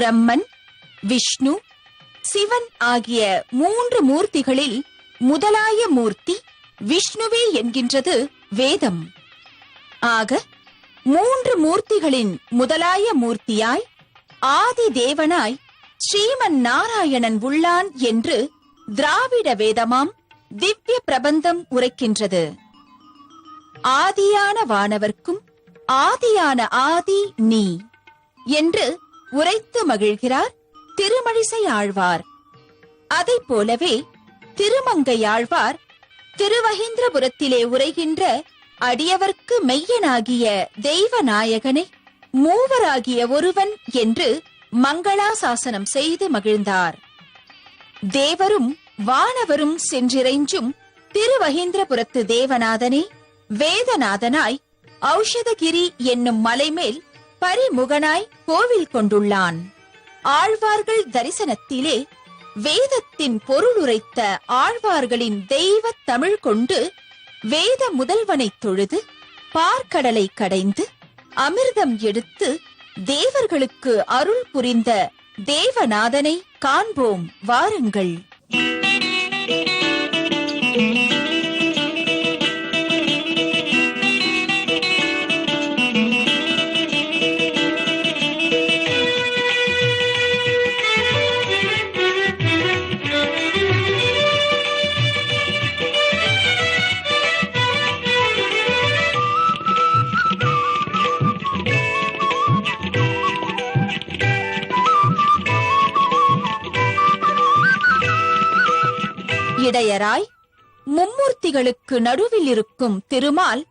பிரம்மன், விஷ்ணு, சிவன் ஆகிய 3 மூர்த்திகளில் முதலாய மூர்த்தி விஷ்ணுவே என்கின்றது வேதம். ஆக 3 மூர்த்திகளின் முதலாய மூர்த்தியாய் ஆதி தேவனாய் ஸ்ரீமன் நாராயணன் உள்ளான் என்று திராவிட வேதமாம் திவ்ய பிரபந்தம் உரைக்கின்றது. ஆதியான வானவர்க்கும் ஆதியான ஆதி நீ என்று உரைத்து மகிழ்கிறார் திருமழிசை ஆழ்வார். அதைப் போலவே திருமங்கையாழ்வார் திருவஹீந்திரபுரத்திலே உரைகின்ற அடியவர்க்கு மெய்யனாகிய தெய்வநாயகனை மூவராகிய ஒருவன் என்று மங்களாசாசனம் செய்து மகிழ்ந்தார். தேவரும் வானவரும் சென்றிறைஞ்சும் திருவஹீந்திரபுரத்து தேவநாதனே வேதநாதனாய் ஔஷதகிரி என்னும் மலைமேல் பரிமுகனாய் கோவில் கொண்டுள்ளான். ஆழ்வார்கள் தரிசனத்திலே வேதத்தின் பொருளுரைத்த ஆழ்வார்களின் தெய்வ தமிழ் கொண்டு வேத முதல்வனைத் தொழுது பார்க்கடலை கடைந்து அமிர்தம் எடுத்து தேவர்களுக்கு அருள் புரிந்த தேவநாதனை காண்போம் வாருங்கள். இடையராய் மும்மூர்த்திகளுக்கு நடுவில் இருக்கும் திருமால்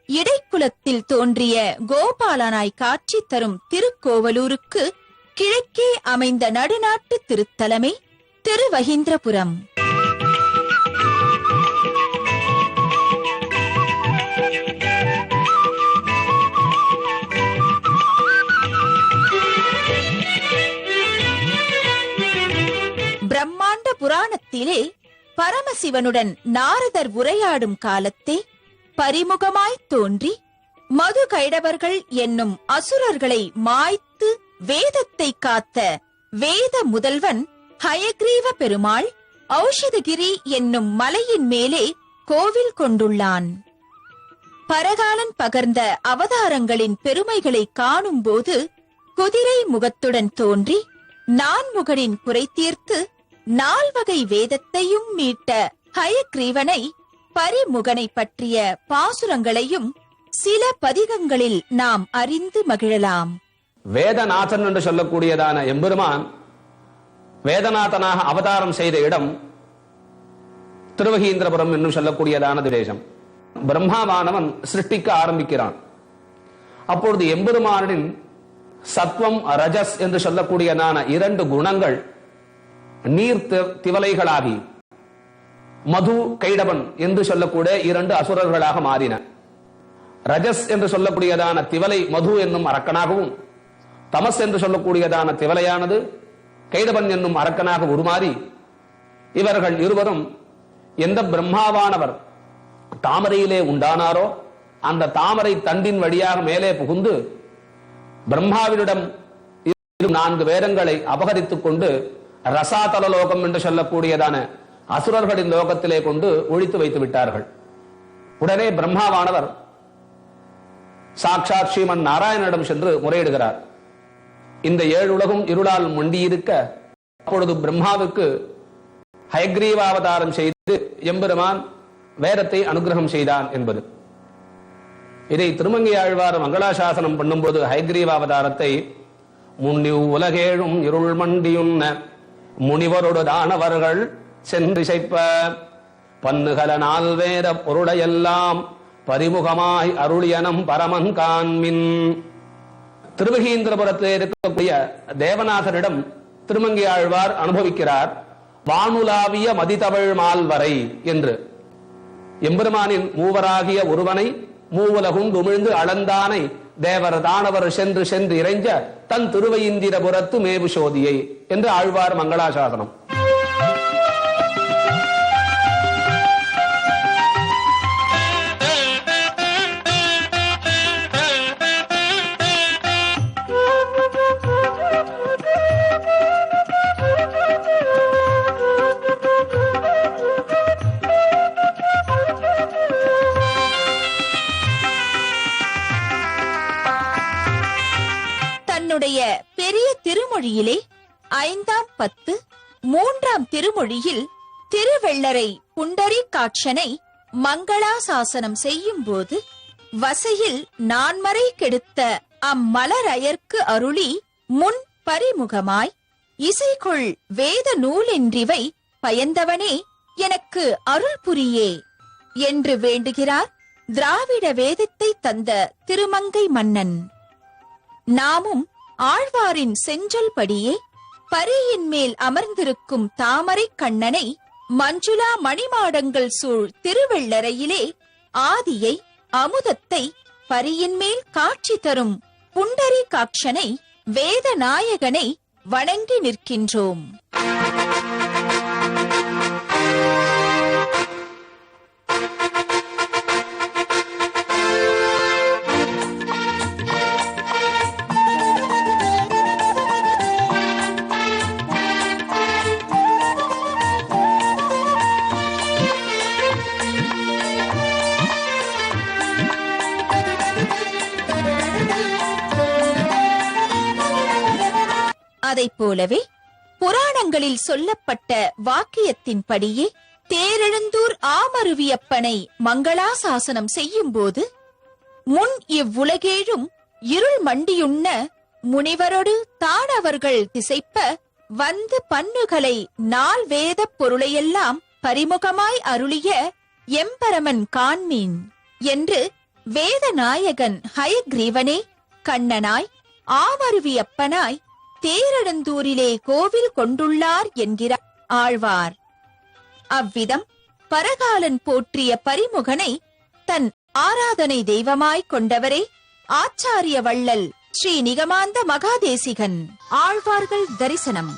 இடைக்குலத்தில் தோன்றிய கோபாலனாய் காட்சி தரும் திருக்கோவலூருக்கு கிழக்கே அமைந்த நடுநாட்டு திருத்தலமே திருவஹீந்திரபுரம். பிரம்மாண்ட புராணத்திலே பரமசிவனுடன் நாரதர் உரையாடும் காலத்தே பரிமுகமாய்த் தோன்றி மது கைடவர்கள் என்னும் அசுரர்களை மாய்த்து வேதத்தை காத்த வேத முதல்வன் ஹயக்ரீவ பெருமாள் ஔஷதகிரி என்னும் மலையின் மேலே கோவில் கொண்டுள்ளான். பரகாலன் பகர்ந்த அவதாரங்களின் பெருமைகளை காணும்போது குதிரை முகத்துடன் தோன்றி நான்முகனின் குறை தீர்த்து 4 வகை வேதத்தையும் மீட்ட ஹயக்ரீவனை பரிமுகனை பற்றிய பாசுரங்களையும் சில பதிகங்களில் நாம் அறிந்து மகிழலாம். வேதநாதன் என்று சொல்லக்கூடியதான எம்பெருமான் வேதநாதனாக அவதாரம் செய்த இடம் திருவஹீந்திரபுரம் என்று சொல்லக்கூடியதான தேசம். பிரம்மாவானவன் சிருஷ்டிக்க ஆரம்பிக்கிறான். அப்பொழுது எம்பெருமானின் சத்வம் ரஜஸ் என்று சொல்லக்கூடியதான 2 குணங்கள் நீர் திவலைகளாகி மது கைடவன் என்று சொல்லக்கூடிய 2 அசுரர்களாக மாறின. ரஜஸ் என்று சொல்லக்கூடியதான திவலை மது என்னும் அரக்கனாகவும், தமஸ் என்று சொல்லக்கூடியதான திவலையானது கைடவன் என்னும் அரக்கனாக உருமாறி இவர்கள் இருவரும் எந்த பிரம்மாவானவர் தாமரையிலே உண்டானாரோ அந்த தாமரை தண்டின் வழியாக மேலே புகுந்து பிரம்மாவினிடம் 4 வேதங்களை அபகரித்துக் கொண்டு ரசாதல லோகம் என்று சொல்லக்கூடியதான அசுரர்களின் லோகத்திலே கொண்டு ஒழித்து வைத்து விட்டார்கள். உடனே பிரம்மாவானவர் சாட்சாத் ஸ்ரீமன் நாராயணனிடம் சென்று முறையிடுகிறார். இந்த 7 உலகும் இருளால் மண்டியிருக்க அப்பொழுது பிரம்மாவுக்கு ஹயக்ரீவாவதாரம் செய்து எம்பெருமான் வேதத்தை அனுகிரகம் செய்தான் என்பது. இதை திருமங்கையாழ்வார் மங்களாசாசனம் பண்ணும்போது ஹயக்ரீவாவதாரத்தை முன்னி உலகேழும் இருள் மண்டியுன்ன முனிவரோடு தானவர்கள் சென்றிசைப்ப பன்னுகல 4 வேத பொருளையெல்லாம் பரிமுகமாய் அருளியனம் பரமன் காண்மின். திருவஹீந்திரபுரத்தில் இருக்கக்கூடிய தேவநாதரிடம் திருமங்கையாழ்வார் அனுபவிக்கிறார் வானுலாவிய மதிதவழ் மால்வரை என்று. எம்பெருமானின் மூவராகிய ஒருவனை மூவுலகும் துமிழ்ந்து அளந்தானை தேவர் தானவர் சென்று சென்று இறைஞ்ச தன் திருவஹீந்திரபுரத்து மேவு சோதியை என்று ஆழ்வார் மங்களாசாசனம். திருநெறியிலே 5ஆம் பத்து 3ஆம் திருமொழியில் திருவெள்ளரை புண்டரீகாட்சனை மங்களாசாசனம் செய்யும்போது வசையில் நான்மறை கெடுத்த அம்மலரயர்க்கு அருளி முன் பரிமுகமாய் இசைகொள் வேத நூலென்றிவை பயந்தவனே எனக்கு அருள் புரியே என்று வேண்டுகிறார் திராவிட வேதத்தை தந்த திருமங்கை மன்னன். நாமும் ஆழ்வாரின் செஞ்சொல் படியே பரியின் மேல் அமர்ந்திருக்கும் தாமரை கண்ணனை மஞ்சுளா மணிமாடங்கள் சூழ் திருவெள்ளரையிலே ஆதியை அமுதத்தை பரியின் மேல் காட்சி தரும் புண்டரீகாட்சனை வேதநாயகனை வணங்கி நிற்கின்றோம். அதைப் போலவே புராணங்களில் சொல்லப்பட்ட வாக்கியத்தின்படியே தேரெழுந்தூர் ஆமருவியப்பனை மங்களாசாசனம் செய்யும்போது முன் இவ்வுலகேழும் இருள் மண்டியுண்ண முனிவரொடு தானவர்கள் திசைப்ப வந்து பன்னுகளை நால் வேதப் பொருளையெல்லாம் பரிமுகமாய் அருளிய எம்பரமன் காண்மீன் என்று வேதநாயகன் ஹயக்ரீவனே கண்ணனாய் ஆமருவியப்பனாய் தேரெழுந்தூரிலே கோவில் கொண்டுள்ளார் என்கிறார் ஆழ்வார். அவ்விதம் பரகாலன் போற்றிய பரிமுகனை தன் ஆராதனை தெய்வமாய்க் கொண்டவரே ஆச்சாரிய வள்ளல் ஸ்ரீ நிகமாந்த மகாதேசிகன். ஆழ்வார்கள் தரிசனம்.